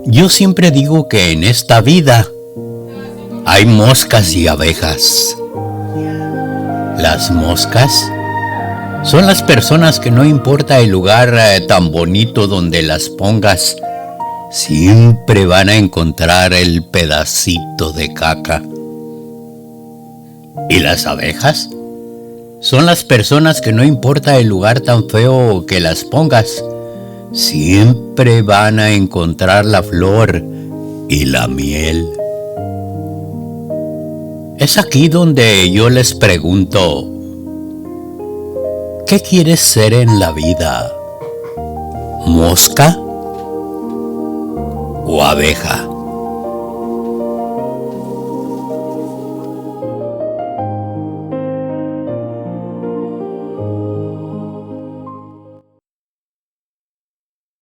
Yo siempre digo que en esta vida hay moscas y abejas. Las moscas son las personas que no importa el lugar tan bonito donde las pongas, siempre van a encontrar el pedacito de caca. ¿Y las abejas? Son las personas que no importa el lugar tan feo que las pongas, siempre van a encontrar la flor y la miel. Es aquí donde yo les pregunto, ¿qué quieres ser en la vida? ¿Mosca o abeja?